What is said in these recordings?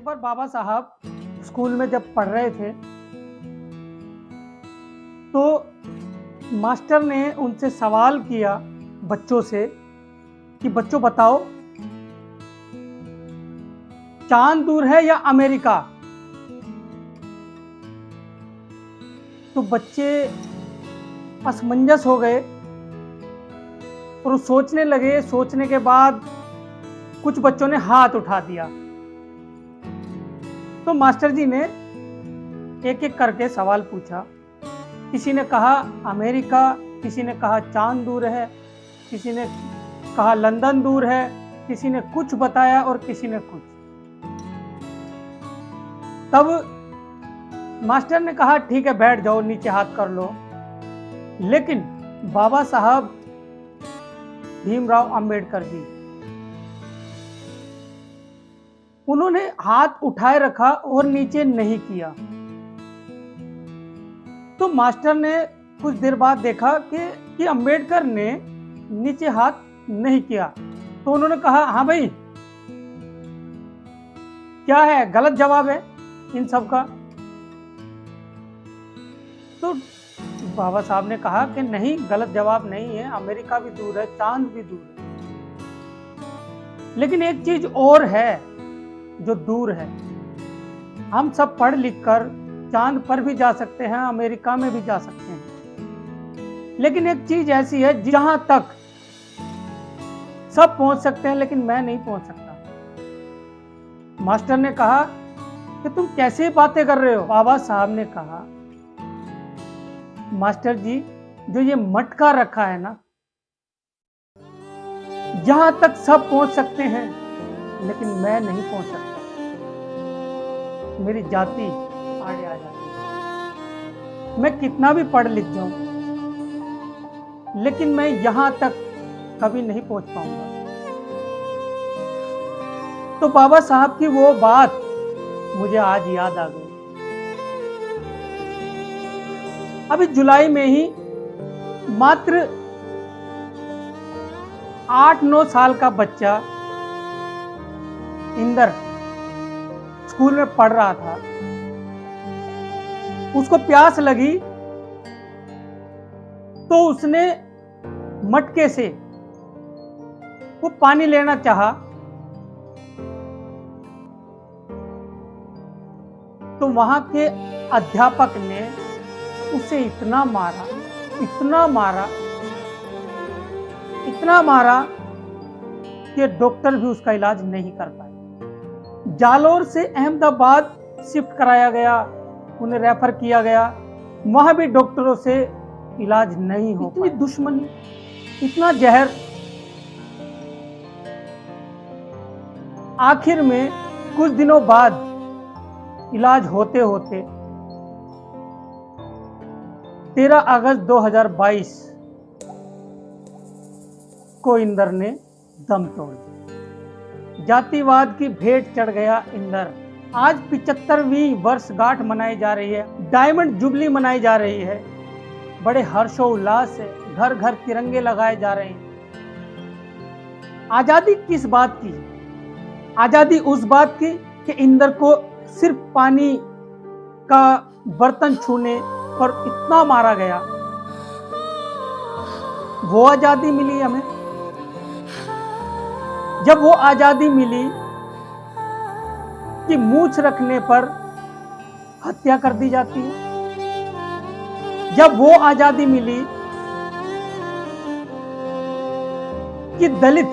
एक बार बाबा साहब स्कूल में जब पढ़ रहे थे तो मास्टर ने उनसे सवाल किया बच्चों से कि बच्चों बताओ, चांद दूर है या अमेरिका। तो बच्चे असमंजस हो गए और वो सोचने लगे। सोचने के बाद कुछ बच्चों ने हाथ उठा दिया। तो मास्टर जी ने एक एक करके सवाल पूछा। किसी ने कहा अमेरिका, किसी ने कहा चांद दूर है, किसी ने कहा लंदन दूर है, किसी ने कुछ बताया और किसी ने कुछ। तब मास्टर ने कहा ठीक है बैठ जाओ, नीचे हाथ कर लो। लेकिन बाबा साहब भीमराव अंबेडकर जी, उन्होंने हाथ उठाए रखा और नीचे नहीं किया। तो मास्टर ने कुछ देर बाद देखा कि अंबेडकर ने नीचे हाथ नहीं किया। तो उन्होंने कहा हाँ भाई, क्या है, गलत जवाब है इन सब का। तो बाबा साहब ने कहा कि नहीं, गलत जवाब नहीं है, अमेरिका भी दूर है, चांद भी दूर है, लेकिन एक चीज और है जो दूर है। हम सब पढ़ लिख कर चांद पर भी जा सकते हैं, अमेरिका में भी जा सकते हैं, लेकिन एक चीज ऐसी है जहां तक सब पहुंच सकते हैं लेकिन मैं नहीं पहुंच सकता। मास्टर ने कहा कि तुम कैसे बातें कर रहे हो। बाबा साहब ने कहा मास्टर जी, जो ये मटका रखा है ना, जहां तक सब पहुंच सकते हैं लेकिन मैं नहीं पहुंच सकता। मेरी जाति आगे आ जाती है। मैं कितना भी पढ़ लिख जाऊं लेकिन मैं यहां तक कभी नहीं पहुंच पाऊंगा। तो बाबा साहब की वो बात मुझे आज याद आ गई। अभी जुलाई में ही मात्र 8-9 साल का बच्चा इंदर स्कूल में पढ़ रहा था। उसको प्यास लगी तो उसने मटके से वो पानी लेना चाहा। तो वहां के अध्यापक ने उसे इतना मारा, इतना मारा, इतना मारा कि डॉक्टर भी उसका इलाज नहीं कर पाए। जालोर से अहमदाबाद शिफ्ट कराया गया, उन्हें रेफर किया गया, वहां भी डॉक्टरों से इलाज नहीं हो पाया। इतनी दुश्मनी, इतना जहर। आखिर में कुछ दिनों बाद इलाज होते होते 13 अगस्त 2022 को इंदर ने दम तोड़ दिया। जातिवाद की भेंट चढ़ गया इंदर। आज 75वीं वर्षगांठ मनाई जा रही है, डायमंड जुबली मनाई जा रही है, बड़े हर्षोल्लास से घर घर तिरंगे लगाए जा रहे हैं। आजादी किस बात की? आजादी उस बात की कि इंदर को सिर्फ पानी का बर्तन छूने पर इतना मारा गया। वो आजादी मिली हमें। जब वो आजादी मिली कि मूंछ रखने पर हत्या कर दी जाती है, जब वो आजादी मिली कि दलित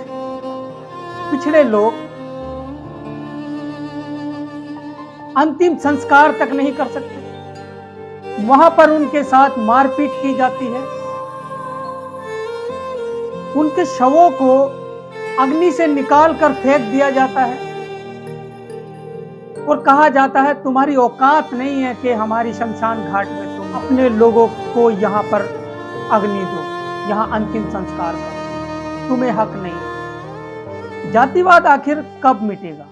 पिछड़े लोग अंतिम संस्कार तक नहीं कर सकते, वहां पर उनके साथ मारपीट की जाती है, उनके शवों को अग्नि से निकाल कर फेंक दिया जाता है और कहा जाता है तुम्हारी औकात नहीं है कि हमारी शमशान घाट में तुम अपने लोगों को यहां पर अग्नि दो, यहां अंतिम संस्कार करो, तुम्हें हक नहीं। जातिवाद आखिर कब मिटेगा?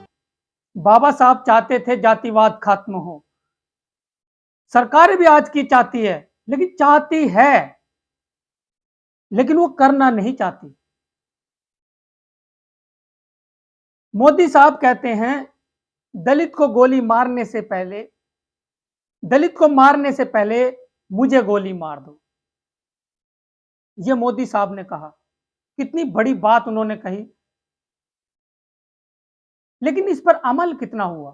बाबा साहब चाहते थे जातिवाद खत्म हो, सरकार भी आज की चाहती है, लेकिन चाहती है लेकिन वो करना नहीं चाहती। मोदी साहब कहते हैं दलित को गोली मारने से पहले दलित को मारने से पहले मुझे गोली मार दो। ये मोदी साहब ने कहा। कितनी बड़ी बात उन्होंने कही। लेकिन इस पर अमल कितना हुआ?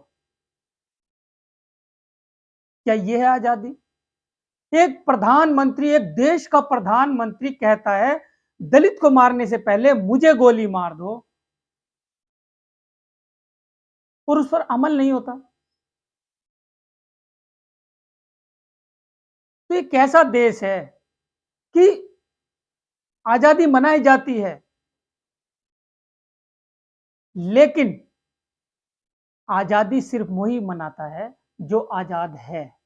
क्या यह है आजादी? एक प्रधानमंत्री, एक देश का प्रधानमंत्री कहता है दलित को मारने से पहले मुझे गोली मार दो, और उस पर अमल नहीं होता। तो ये कैसा देश है कि आजादी मनाई जाती है, लेकिन आजादी सिर्फ वही मनाता है जो आजाद है।